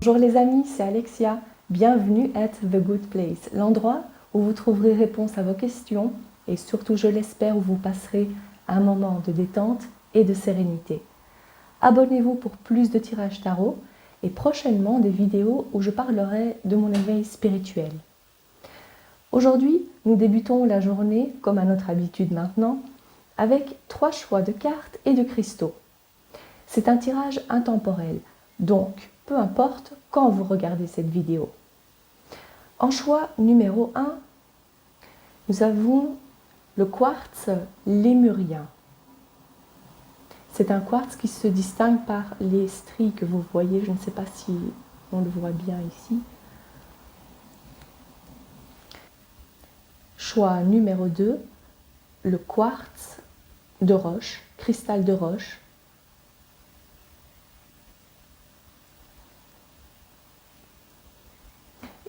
Bonjour les amis, c'est Alexia. Bienvenue at The Good Place, l'endroit où vous trouverez réponse à vos questions et surtout, je l'espère, où vous passerez un moment de détente et de sérénité. Abonnez-vous pour plus de tirages tarot et prochainement des vidéos où je parlerai de mon éveil spirituel. Aujourd'hui, nous débutons la journée, comme à notre habitude maintenant, avec 3 choix de cartes et de cristaux. C'est un tirage intemporel, donc peu importe quand vous regardez cette vidéo. En choix numéro 1, nous avons le quartz lémurien. C'est un quartz qui se distingue par les stries que vous voyez, je ne sais pas si on le voit bien ici. Choix numéro 2, le quartz de roche, cristal de roche.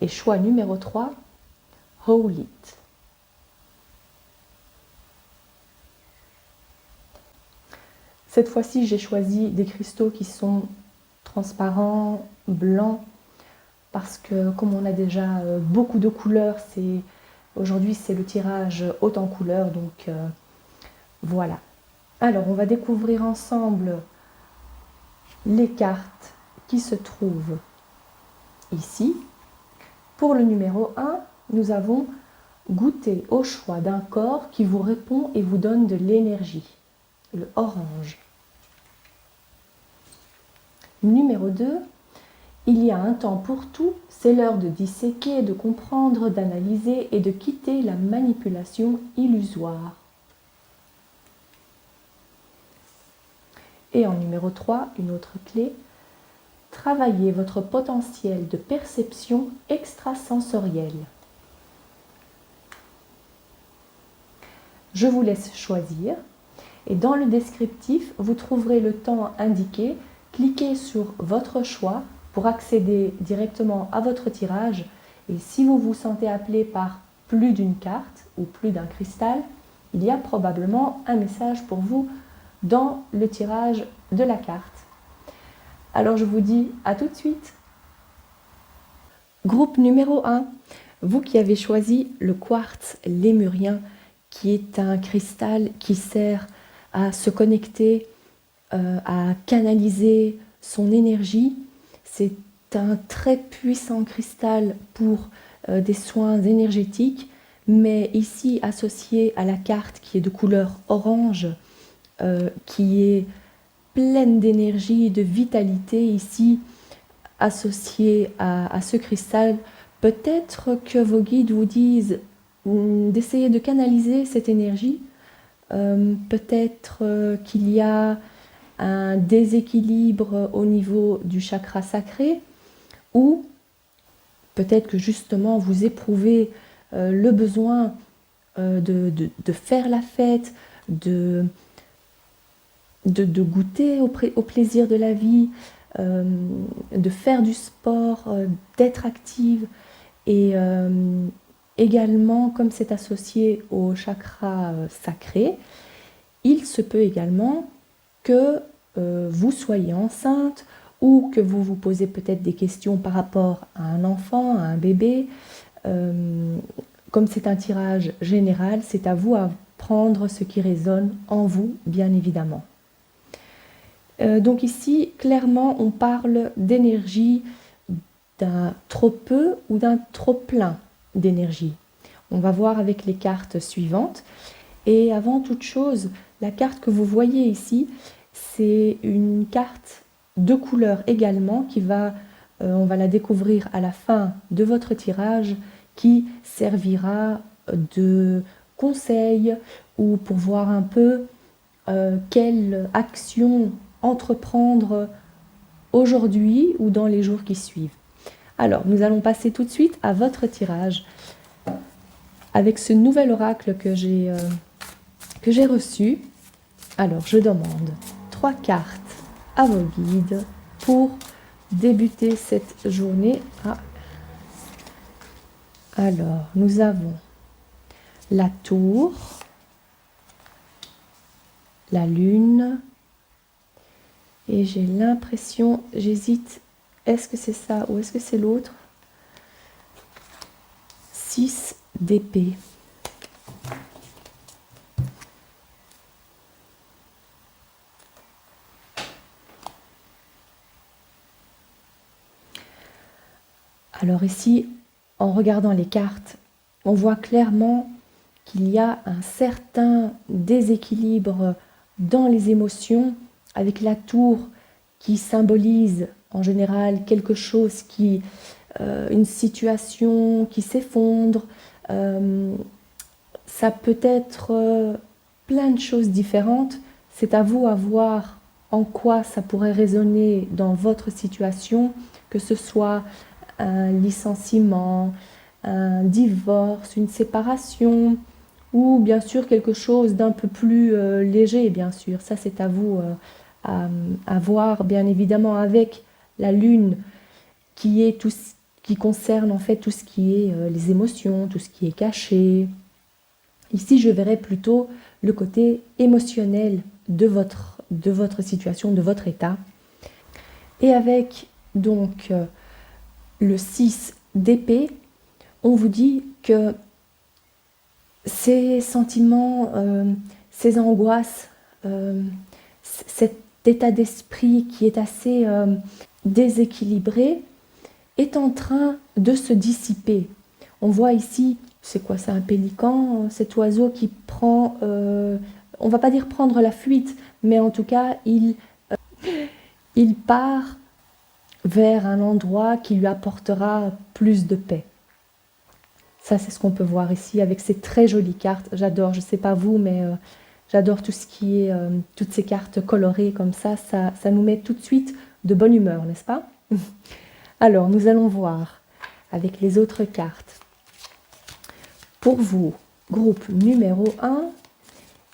Et choix numéro 3, Howlite. Cette fois-ci, j'ai choisi des cristaux qui sont transparents, blancs, parce que comme on a déjà beaucoup de couleurs, aujourd'hui c'est le tirage haut en couleurs, donc voilà. Alors, on va découvrir ensemble les cartes qui se trouvent ici. Pour le numéro 1, nous avons goûté au choix d'un corps qui vous répond et vous donne de l'énergie, le orange. Numéro 2, il y a un temps pour tout, c'est l'heure de disséquer, de comprendre, d'analyser et de quitter la manipulation illusoire. Et en numéro 3, une autre clé, travaillez votre potentiel de perception extrasensorielle. Je vous laisse choisir et dans le descriptif, vous trouverez le temps indiqué. Cliquez sur votre choix pour accéder directement à votre tirage et si vous vous sentez appelé par plus d'une carte ou plus d'un cristal, il y a probablement un message pour vous dans le tirage de la carte. Alors je vous dis à tout de suite. Groupe numéro 1, vous qui avez choisi le quartz lémurien, qui est un cristal qui sert à se connecter, à canaliser son énergie. C'est un très puissant cristal pour des soins énergétiques, mais ici associé à la carte qui est de couleur orange, qui est pleine d'énergie et de vitalité ici, associée à ce cristal. Peut-être que vos guides vous disent d'essayer de canaliser cette énergie. Peut-être qu'il y a un déséquilibre au niveau du chakra sacré, ou peut-être que justement vous éprouvez le besoin de faire la fête, de goûter au plaisir de la vie, de faire du sport, d'être active. Et également, comme c'est associé au chakra sacré, il se peut également que vous soyez enceinte ou que vous vous posez peut-être des questions par rapport à un enfant, à un bébé. Comme c'est un tirage général, c'est à vous à prendre ce qui résonne en vous, bien évidemment. Donc ici, clairement, on parle d'énergie, d'un trop peu ou d'un trop plein d'énergie. On va voir avec les cartes suivantes. Et avant toute chose, la carte que vous voyez ici, c'est une carte de couleur également qui on va la découvrir à la fin de votre tirage, qui servira de conseil ou pour voir un peu quelle action entreprendre aujourd'hui ou dans les jours qui suivent. Alors, nous allons passer tout de suite à votre tirage avec ce nouvel oracle que j'ai reçu. Alors, je demande 3 cartes à vos guides pour débuter cette journée. Alors, nous avons la tour, la lune, et j'ai l'impression, j'hésite Est-ce que c'est ça ou est-ce que c'est l'autre? 6 d'épée. Alors ici, en regardant les cartes, on voit clairement qu'il y a un certain déséquilibre dans les émotions, avec la tour qui symbolise en général quelque chose qui, une situation qui s'effondre. Ça peut être plein de choses différentes. C'est à vous à voir en quoi ça pourrait résonner dans votre situation, que ce soit un licenciement, un divorce, une séparation, ou bien sûr quelque chose d'un peu plus léger, bien sûr. Ça, c'est à vous à voir, bien évidemment, avec la lune, qui est tout ce qui concerne en fait tout ce qui est les émotions, tout ce qui est caché. Ici, je verrais plutôt le côté émotionnel de votre situation, de votre état. Et avec donc le 6 d'épée, on vous dit que ces sentiments, ces angoisses, cet état d'esprit qui est assez déséquilibré est en train de se dissiper. On voit ici, c'est quoi, c'est un pélican, cet oiseau qui prend, on va pas dire prendre la fuite, mais en tout cas, il part vers un endroit qui lui apportera plus de paix. Ça, c'est ce qu'on peut voir ici avec ces très jolies cartes. J'adore, je ne sais pas vous, mais j'adore tout ce qui est, toutes ces cartes colorées comme ça. Ça nous met tout de suite de bonne humeur, n'est-ce pas? Alors, nous allons voir avec les autres cartes. Pour vous, groupe numéro 1,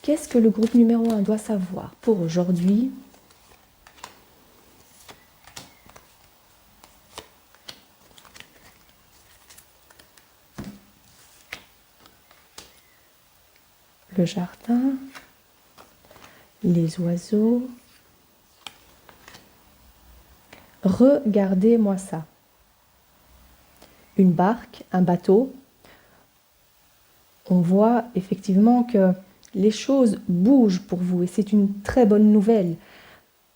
qu'est-ce que le groupe numéro 1 doit savoir pour aujourd'hui? Le jardin, les oiseaux. Regardez-moi ça. Une barque, un bateau. On voit effectivement que les choses bougent pour vous et c'est une très bonne nouvelle.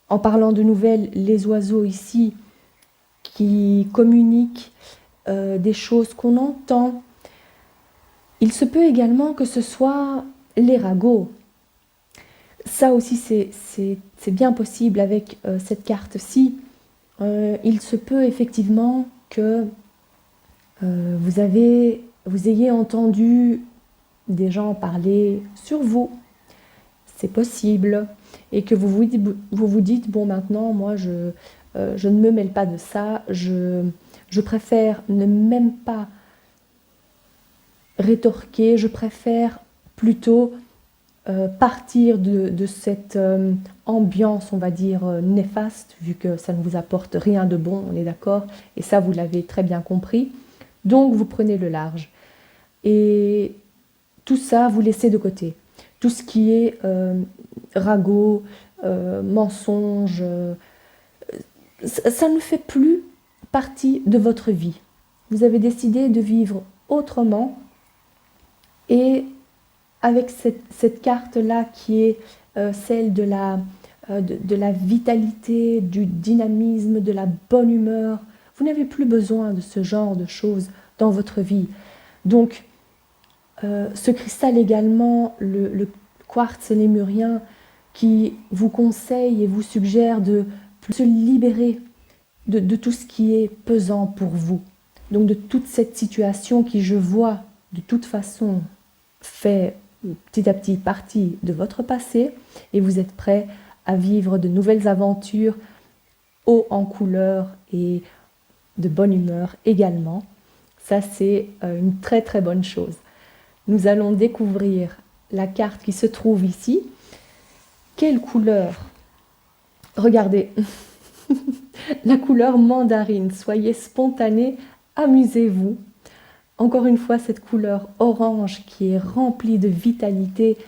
En parlant de nouvelles, les oiseaux ici qui communiquent des choses qu'on entend. Il se peut également que ce soit les ragots. Ça aussi, c'est bien possible avec cette carte-ci. Il se peut effectivement que vous ayez entendu des gens parler sur vous. C'est possible. Et que vous vous dites, bon maintenant, moi je ne me mêle pas de ça. Je préfère ne même pas rétorquer. Je préfère plutôt partir de cette ambiance, on va dire, néfaste, vu que ça ne vous apporte rien de bon, on est d'accord, et ça vous l'avez très bien compris. Donc vous prenez le large. Et tout ça, vous laissez de côté. Tout ce qui est ragot, mensonge, ça ne fait plus partie de votre vie. Vous avez décidé de vivre autrement et avec cette carte-là qui est celle de la vitalité, du dynamisme, de la bonne humeur. Vous n'avez plus besoin de ce genre de choses dans votre vie. Donc, ce cristal également, le quartz lémurien, qui vous conseille et vous suggère de se libérer de tout ce qui est pesant pour vous. Donc de toute cette situation qui, je vois, de toute façon, fait petit à petit partie de votre passé et vous êtes prêt à vivre de nouvelles aventures haut en couleur et de bonne humeur également. Ça, c'est une très très bonne chose. Nous allons découvrir la carte qui se trouve ici. Quelle couleur? Regardez, la couleur mandarine. Soyez spontanés, amusez-vous. Encore une fois, cette couleur orange qui est remplie de vitalité.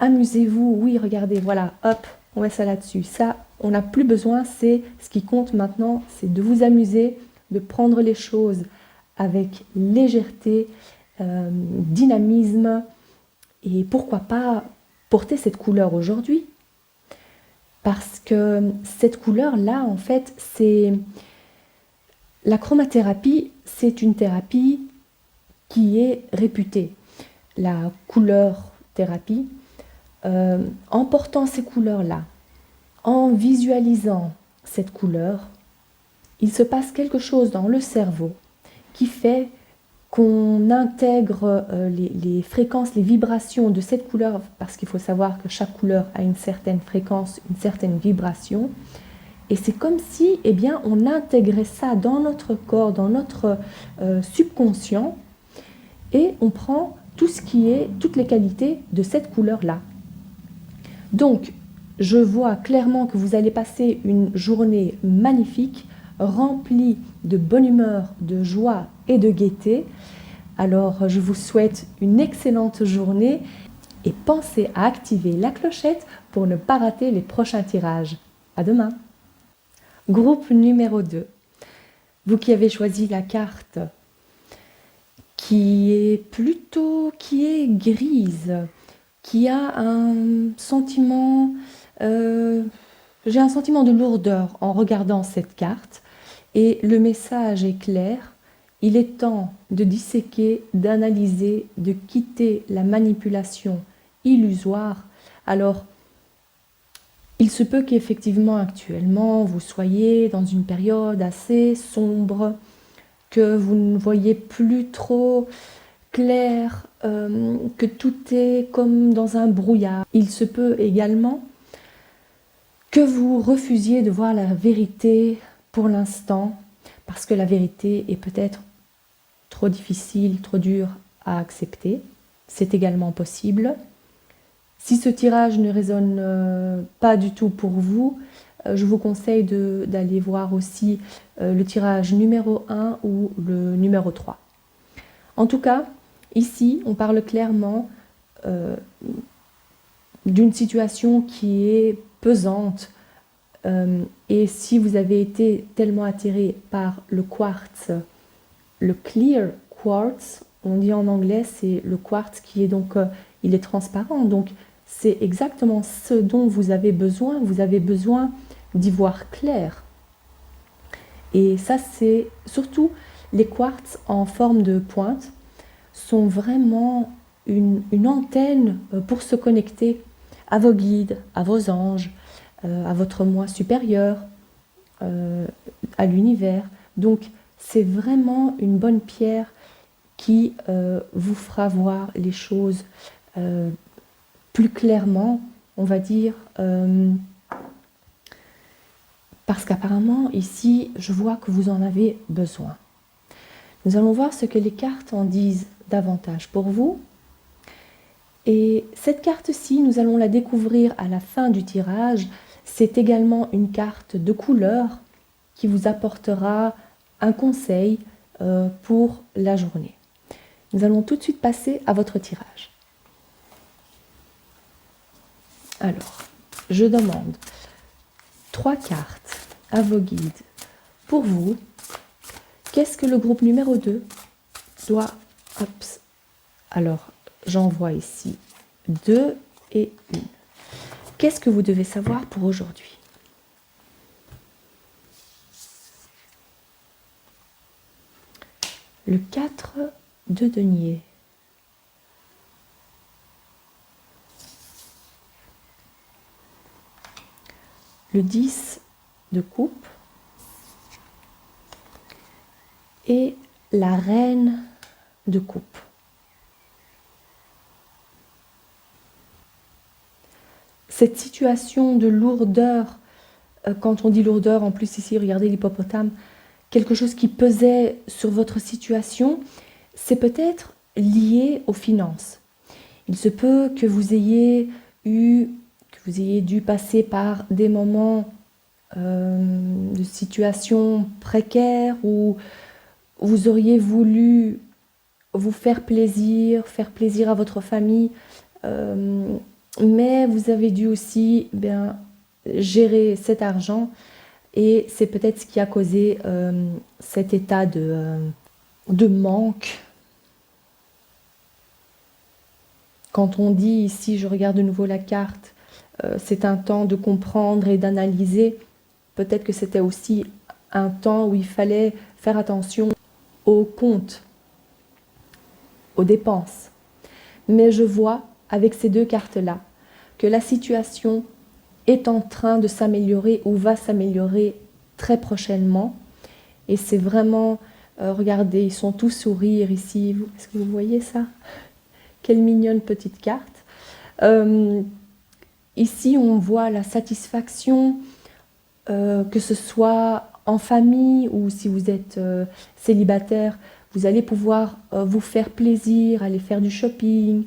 Amusez-vous. Oui, regardez, voilà, hop, on met ça là-dessus. Ça, on n'a plus besoin, c'est ce qui compte maintenant, c'est de vous amuser, de prendre les choses avec légèreté, dynamisme, et pourquoi pas porter cette couleur aujourd'hui. Parce que cette couleur-là, en fait, c'est... La chromathérapie, c'est une thérapie qui est réputée. La couleur thérapie, en portant ces couleurs-là, en visualisant cette couleur, il se passe quelque chose dans le cerveau qui fait qu'on intègre les fréquences, les vibrations de cette couleur, parce qu'il faut savoir que chaque couleur a une certaine fréquence, une certaine vibration, et c'est comme si, eh bien, on intégrait ça dans notre corps, dans notre subconscient, et on prend tout ce qui est, toutes les qualités de cette couleur-là. Donc, je vois clairement que vous allez passer une journée magnifique, remplie de bonne humeur, de joie et de gaieté. Alors, je vous souhaite une excellente journée et pensez à activer la clochette pour ne pas rater les prochains tirages. À demain. Groupe numéro 2. Vous qui avez choisi la carte qui est grise, qui a un sentiment, j'ai un sentiment de lourdeur en regardant cette carte, et le message est clair, il est temps de disséquer, d'analyser, de quitter la manipulation illusoire. Alors, il se peut qu'effectivement actuellement vous soyez dans une période assez sombre, que vous ne voyez plus trop clair, que tout est comme dans un brouillard. Il se peut également que vous refusiez de voir la vérité pour l'instant, parce que la vérité est peut-être trop difficile, trop dure à accepter. C'est également possible. Si ce tirage ne résonne pas du tout pour vous, je vous conseille d'aller voir aussi le tirage numéro 1 ou le numéro 3. En tout cas, ici, on parle clairement d'une situation qui est pesante. Et si vous avez été tellement attiré par le quartz, le clear quartz, on dit en anglais, c'est le quartz qui est donc, il est transparent. Donc, c'est exactement ce dont vous avez besoin. Vous avez besoin d'y voir clair. Et ça, c'est surtout les quartz en forme de pointe sont vraiment une antenne pour se connecter à vos guides, à vos anges, à votre moi supérieur, à l'univers. Donc, c'est vraiment une bonne pierre qui vous fera voir les choses plus clairement, on va dire, parce qu'apparemment, ici, je vois que vous en avez besoin. Nous allons voir ce que les cartes en disent davantage pour vous. Et cette carte-ci, nous allons la découvrir à la fin du tirage. C'est également une carte de couleur qui vous apportera un conseil pour la journée. Nous allons tout de suite passer à votre tirage. Alors, je demande 3 cartes à vos guides. Pour vous, qu'est-ce que le groupe numéro 2 doit... Alors, j'en vois ici 2 et 1. Qu'est-ce que vous devez savoir pour aujourd'hui? Le 4 de denier. Le 10 de coupe. Et la reine de coupe. Cette situation de lourdeur, quand on dit lourdeur, en plus ici, regardez l'hippopotame, quelque chose qui pesait sur votre situation, c'est peut-être lié aux finances. Il se peut que vous ayez dû passer par des moments de situation précaire où vous auriez voulu vous faire plaisir à votre famille, mais vous avez dû aussi gérer cet argent et c'est peut-être ce qui a causé cet état de manque. Quand on dit ici, je regarde de nouveau la carte, c'est un temps de comprendre et d'analyser, peut-être que c'était aussi un temps où il fallait faire attention aux comptes, aux dépenses. Mais je vois avec ces deux cartes-là que la situation est en train de s'améliorer ou va s'améliorer très prochainement. Et c'est vraiment, regardez, ils sont tous sourires ici. Est-ce que vous voyez ça? Quelle mignonne petite carte. Ici, on voit la satisfaction, que ce soit en famille ou si vous êtes célibataire, vous allez pouvoir vous faire plaisir, aller faire du shopping,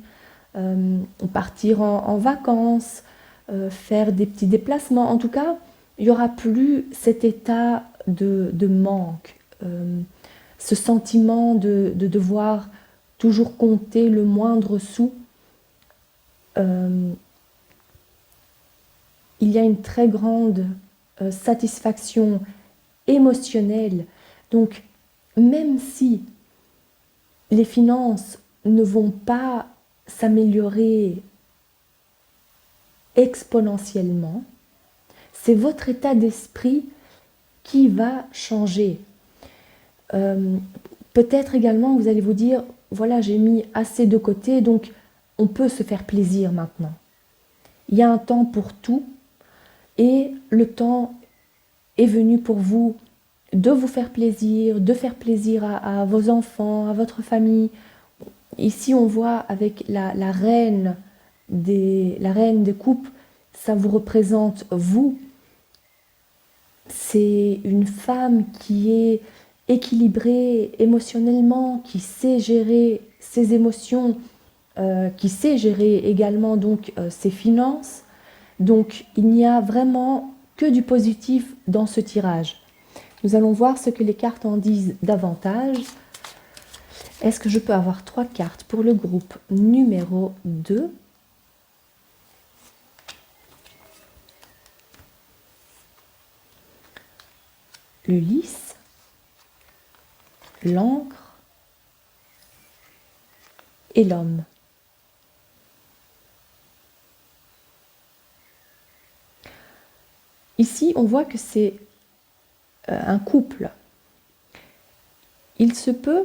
partir en vacances, faire des petits déplacements. En tout cas, il n'y aura plus cet état de manque, ce sentiment de devoir toujours compter le moindre sou. Il y a une très grande satisfaction émotionnelle. Donc, même si les finances ne vont pas s'améliorer exponentiellement, c'est votre état d'esprit qui va changer. Peut-être également, vous allez vous dire, voilà, j'ai mis assez de côté, donc on peut se faire plaisir maintenant. Il y a un temps pour tout et le temps est venu pour vous de vous faire plaisir, de faire plaisir à vos enfants, à votre famille. Ici, on voit avec la reine des coupes, ça vous représente vous. C'est une femme qui est équilibrée émotionnellement, qui sait gérer ses émotions, qui sait gérer également donc ses finances. Donc il n'y a vraiment que du positif dans ce tirage. Nous allons voir ce que les cartes en disent davantage. Est-ce que je peux avoir 3 cartes pour le groupe numéro 2? Le lys, l'encre et l'homme. Ici, on voit que c'est un couple. Il se peut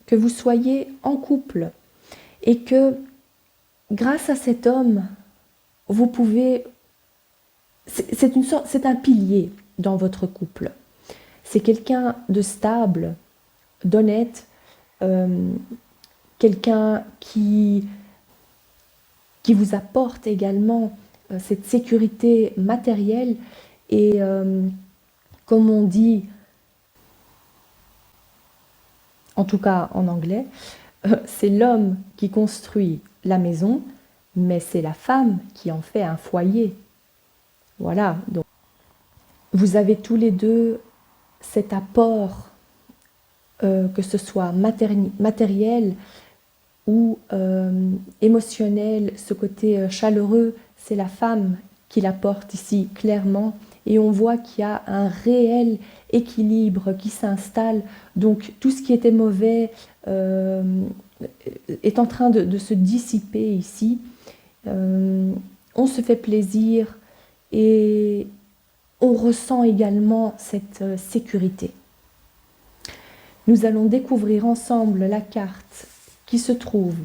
que vous soyez en couple et que grâce à cet homme, vous pouvez... C'est un pilier dans votre couple. C'est quelqu'un de stable, d'honnête, quelqu'un qui vous apporte également cette sécurité matérielle et comme on dit, en tout cas en anglais, c'est l'homme qui construit la maison, mais c'est la femme qui en fait un foyer. Voilà, donc vous avez tous les deux cet apport, que ce soit matériel ou émotionnel, ce côté chaleureux, c'est la femme qui l'apporte ici clairement. Et on voit qu'il y a un réel équilibre qui s'installe. Donc tout ce qui était mauvais est en train de se dissiper ici. On se fait plaisir et on ressent également cette sécurité. Nous allons découvrir ensemble la carte qui se trouve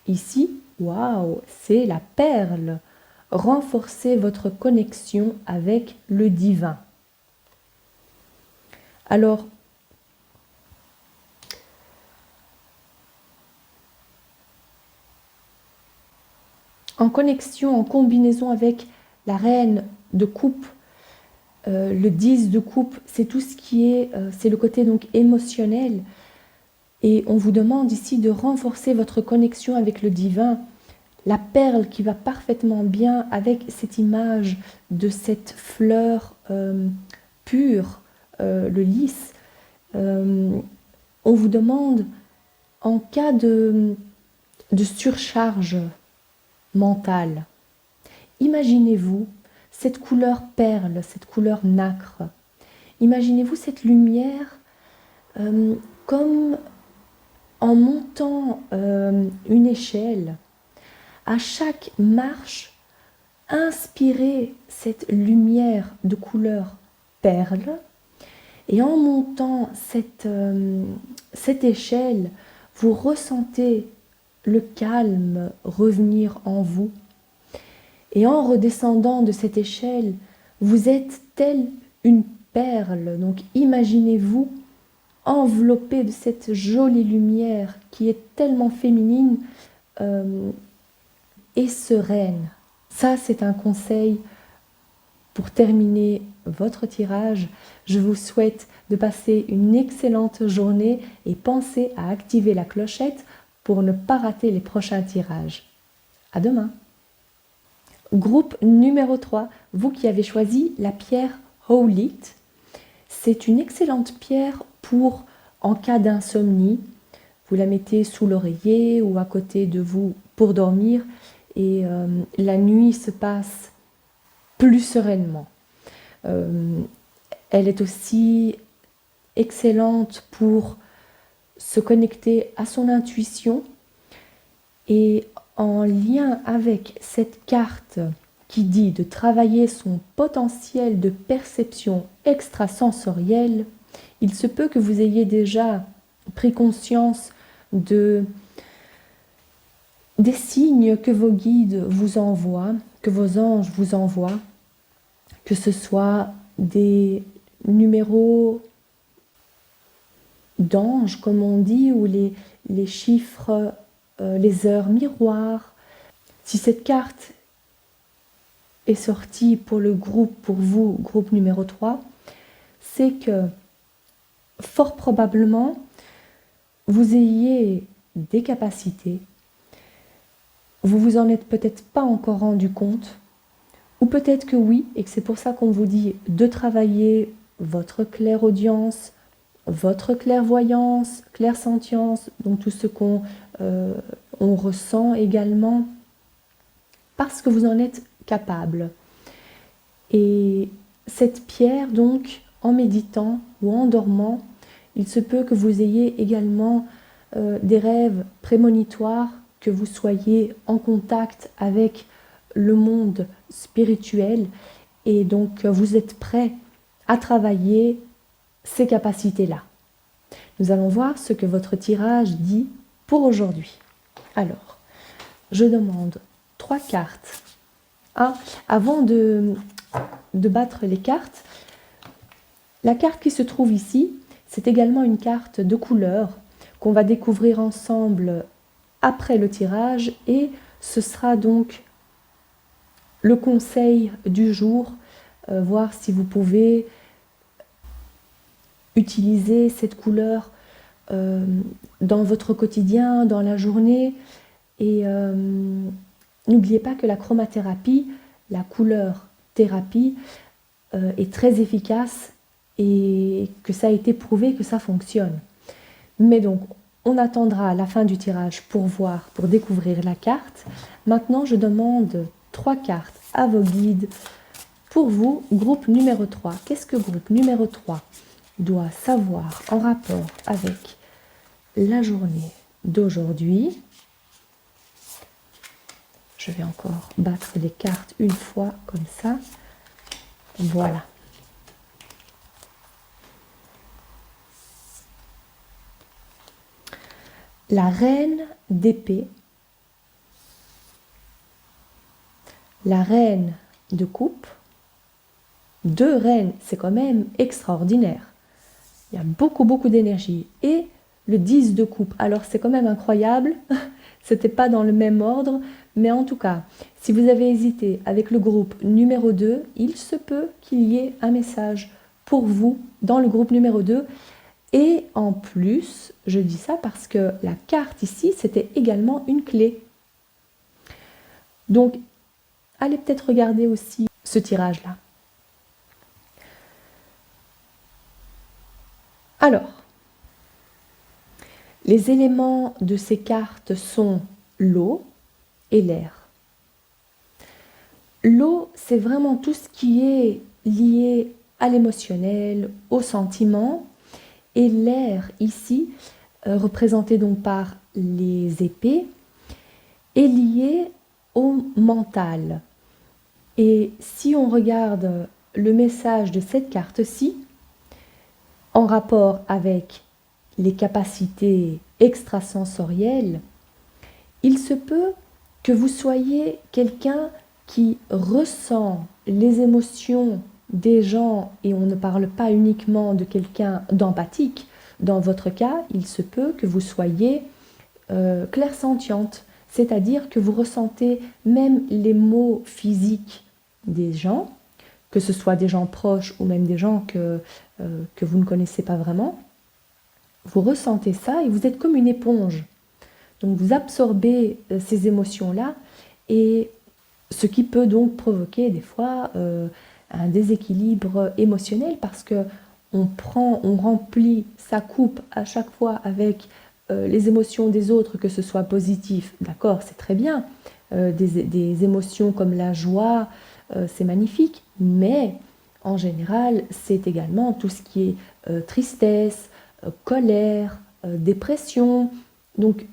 ici. Waouh, c'est la perle. Renforcez votre connexion avec le divin. Alors, en connexion, en combinaison avec la reine de coupe, le 10 de coupe, c'est tout ce qui est, c'est le côté donc émotionnel. Et on vous demande ici de renforcer votre connexion avec le divin. La perle qui va parfaitement bien avec cette image de cette fleur pure, le lys. On vous demande, en cas de surcharge mentale, imaginez-vous cette couleur perle, cette couleur nacre. Imaginez-vous cette lumière comme en montant une échelle. À chaque marche, inspirez cette lumière de couleur perle et en montant cette échelle, vous ressentez le calme revenir en vous. Et en redescendant de cette échelle, vous êtes telle une perle. Donc imaginez-vous enveloppé de cette jolie lumière qui est tellement féminine et sereine. Ça, c'est un conseil pour terminer votre tirage. Je vous souhaite de passer une excellente journée et pensez à activer la clochette pour ne pas rater les prochains tirages. À demain. Groupe numéro 3, vous qui avez choisi la pierre Howlite. C'est une excellente pierre pour en cas d'insomnie. Vous la mettez sous l'oreiller ou à côté de vous pour dormir et la nuit se passe plus sereinement. Elle est aussi excellente pour se connecter à son intuition et en lien avec cette carte qui dit de travailler son potentiel de perception extrasensorielle, il se peut que vous ayez déjà pris conscience des signes que vos guides vous envoient, que vos anges vous envoient, que ce soit des numéros d'anges, comme on dit, ou les chiffres, les heures miroirs. Si cette carte est sortie pour le groupe, pour vous, groupe numéro 3, c'est que fort probablement, vous ayez des capacités, vous vous en êtes peut-être pas encore rendu compte, ou peut-être que oui, et que c'est pour ça qu'on vous dit de travailler votre clairaudience, votre clairvoyance, clairsentience, donc tout ce qu'on ressent également, parce que vous en êtes capable. Et cette pierre, donc, en méditant ou en dormant, il se peut que vous ayez également des rêves prémonitoires, que vous soyez en contact avec le monde spirituel et donc vous êtes prêt à travailler ces capacités-là. Nous allons voir ce que votre tirage dit pour aujourd'hui. Alors, je demande 3 cartes. Avant de battre les cartes, la carte qui se trouve ici, c'est également une carte de couleur qu'on va découvrir ensemble après le tirage et ce sera donc le conseil du jour, voir si vous pouvez utiliser cette couleur dans votre quotidien, dans la journée. Et n'oubliez pas que la chromathérapie, la couleur thérapie, est très efficace et que ça a été prouvé que ça fonctionne. Mais donc, on attendra la fin du tirage pour voir, pour découvrir la carte. Maintenant, je demande 3 cartes à vos guides. Pour vous, groupe numéro 3. Qu'est-ce que groupe numéro 3 doit savoir en rapport avec la journée d'aujourd'hui? Je vais encore battre les cartes une fois comme ça. Voilà. La reine d'épée, la reine de coupe, 2 reines, c'est quand même extraordinaire. Il y a beaucoup d'énergie. Et le 10 de coupe, alors c'est quand même incroyable, c'était pas dans le même ordre, mais en tout cas, si vous avez hésité avec le groupe numéro 2, il se peut qu'il y ait un message pour vous dans le groupe numéro 2. Et en plus, je dis ça parce que la carte ici, c'était également une clé. Donc, allez peut-être regarder aussi ce tirage-là. Alors, les éléments de ces cartes sont l'eau et l'air. L'eau, c'est vraiment tout ce qui est lié à l'émotionnel, au sentiment. Et l'air, ici, représenté donc par les épées, est lié au mental. Et si on regarde le message de cette carte-ci, en rapport avec les capacités extrasensorielles, il se peut que vous soyez quelqu'un qui ressent les émotions des gens, et on ne parle pas uniquement de quelqu'un d'empathique. Dans votre cas, il se peut que vous soyez clairsentiente, c'est-à-dire que vous ressentez même les maux physiques des gens, que ce soit des gens proches ou même des gens que vous ne connaissez pas vraiment. Vous ressentez ça et vous êtes comme une éponge. Donc vous absorbez ces émotions-là, et ce qui peut donc provoquer des fois un déséquilibre émotionnel, parce que on remplit sa coupe à chaque fois avec les émotions des autres, que ce soit positif, d'accord, c'est très bien. Des émotions comme la joie, c'est magnifique, mais en général, c'est également tout ce qui est tristesse, colère, dépression. Donc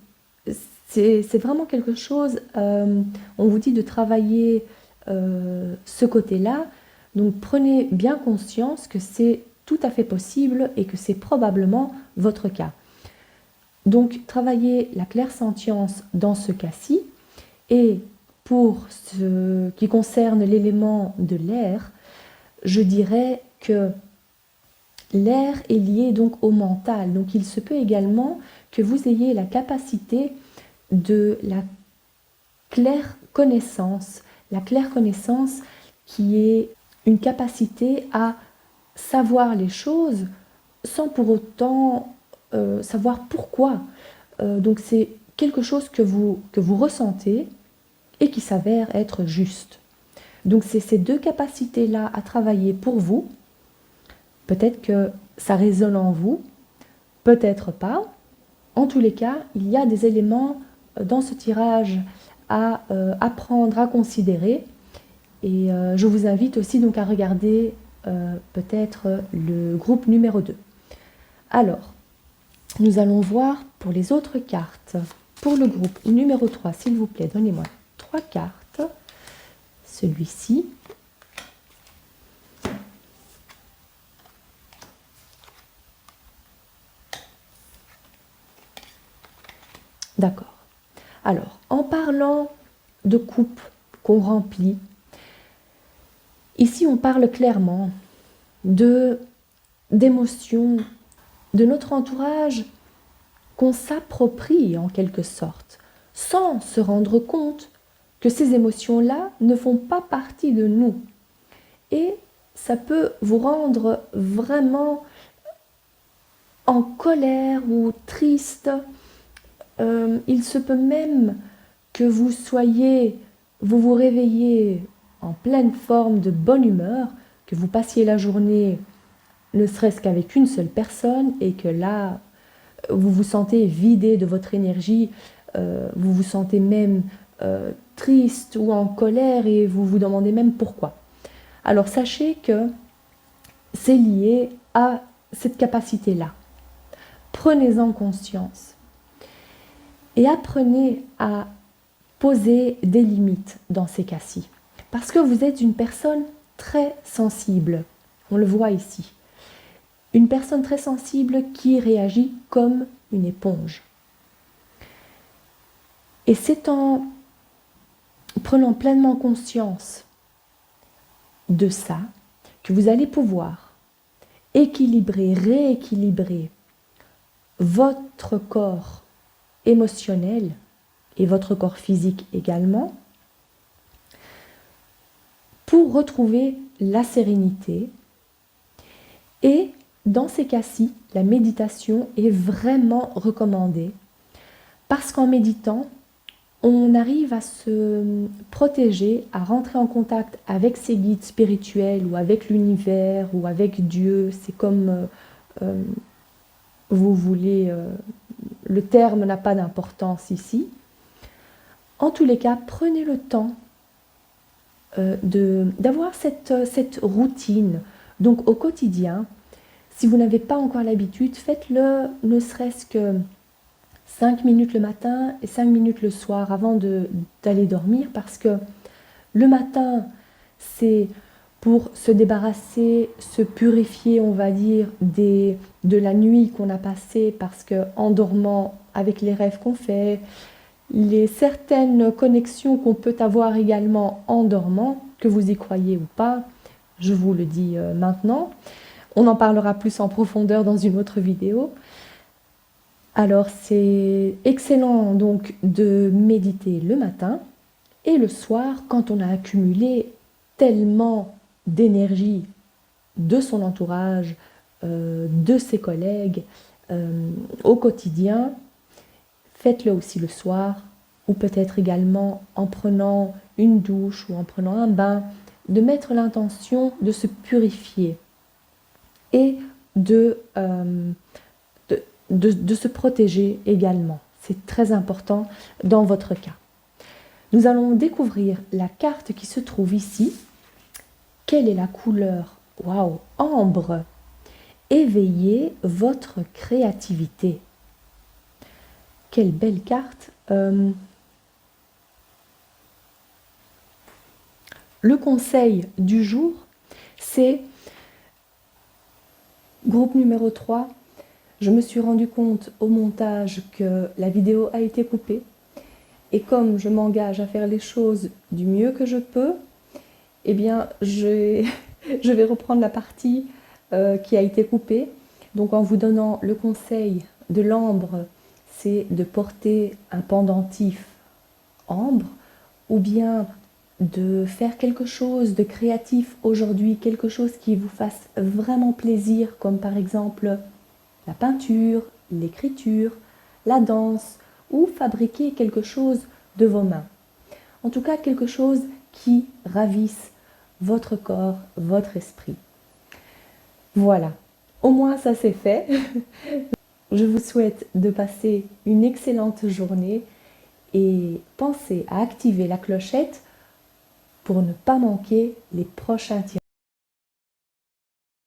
c'est vraiment quelque chose, on vous dit de travailler ce côté-là, donc prenez bien conscience que c'est tout à fait possible et que c'est probablement votre cas. Donc travaillez la clairsentience dans ce cas-ci, et pour ce qui concerne l'élément de l'air, je dirais que l'air est lié donc au mental, donc il se peut également que vous ayez la capacité de la claire connaissance qui est une capacité à savoir les choses sans pour autant savoir pourquoi. Donc c'est quelque chose que vous ressentez et qui s'avère être juste. Donc c'est ces deux capacités-là à travailler pour vous. Peut-être que ça résonne en vous, peut-être pas. En tous les cas, il y a des éléments dans ce tirage à apprendre à considérer, et je vous invite aussi donc à regarder peut-être le groupe numéro 2. Alors, nous allons voir pour les autres cartes. Pour le groupe numéro 3, s'il vous plaît, donnez-moi 3 cartes. Celui-ci. D'accord. Alors, en parlant de coupe qu'on remplit, ici on parle clairement d'émotions de notre entourage qu'on s'approprie en quelque sorte, sans se rendre compte que ces émotions-là ne font pas partie de nous. Et ça peut vous rendre vraiment en colère ou triste. Il se peut même que vous vous réveillez en pleine forme de bonne humeur, que vous passiez la journée ne serait-ce qu'avec une seule personne, et que là, vous vous sentez vidé de votre énergie, vous vous sentez même triste ou en colère, et vous vous demandez même pourquoi. Alors sachez que c'est lié à cette capacité-là. Prenez-en conscience et apprenez à poser des limites dans ces cas-ci. Parce que vous êtes une personne très sensible, on le voit ici. Une personne très sensible qui réagit comme une éponge. Et c'est en prenant pleinement conscience de ça que vous allez pouvoir équilibrer, rééquilibrer votre corps émotionnel et votre corps physique également, pour retrouver la sérénité. Et dans ces cas-ci, la méditation est vraiment recommandée, parce qu'en méditant, on arrive à se protéger, à rentrer en contact avec ses guides spirituels, ou avec l'univers, ou avec Dieu. C'est comme vous voulez, le terme n'a pas d'importance ici. En tous les cas, prenez le temps d'avoir cette routine. Donc au quotidien, si vous n'avez pas encore l'habitude, faites-le ne serait-ce que 5 minutes le matin et 5 minutes le soir avant d'aller dormir, parce que le matin, c'est pour se débarrasser, se purifier, on va dire, de la nuit qu'on a passée, parce qu'en dormant, avec les rêves qu'on fait, les certaines connexions qu'on peut avoir également en dormant, que vous y croyez ou pas, je vous le dis maintenant. On en parlera plus en profondeur dans une autre vidéo. Alors c'est excellent donc de méditer le matin et le soir quand on a accumulé tellement d'énergie de son entourage, de ses collègues au quotidien. Faites-le aussi le soir, ou peut-être également en prenant une douche ou en prenant un bain, de mettre l'intention de se purifier et de se protéger également. C'est très important dans votre cas. Nous allons découvrir la carte qui se trouve ici. Quelle est la couleur? Waouh, ambre. Éveillez votre créativité. Quelle belle carte. Le conseil du jour, c'est groupe numéro 3. Je me suis rendu compte au montage que la vidéo a été coupée. Et comme je m'engage à faire les choses du mieux que je peux, eh bien, je vais reprendre la partie qui a été coupée. Donc en vous donnant le conseil de l'ambre, c'est de porter un pendentif ambre, ou bien de faire quelque chose de créatif aujourd'hui, quelque chose qui vous fasse vraiment plaisir, comme par exemple la peinture, l'écriture, la danse, ou fabriquer quelque chose de vos mains. En tout cas, quelque chose qui ravisse votre corps, votre esprit. Voilà, au moins ça c'est fait. Je vous souhaite de passer une excellente journée et pensez à activer la clochette pour ne pas manquer les prochains tirages.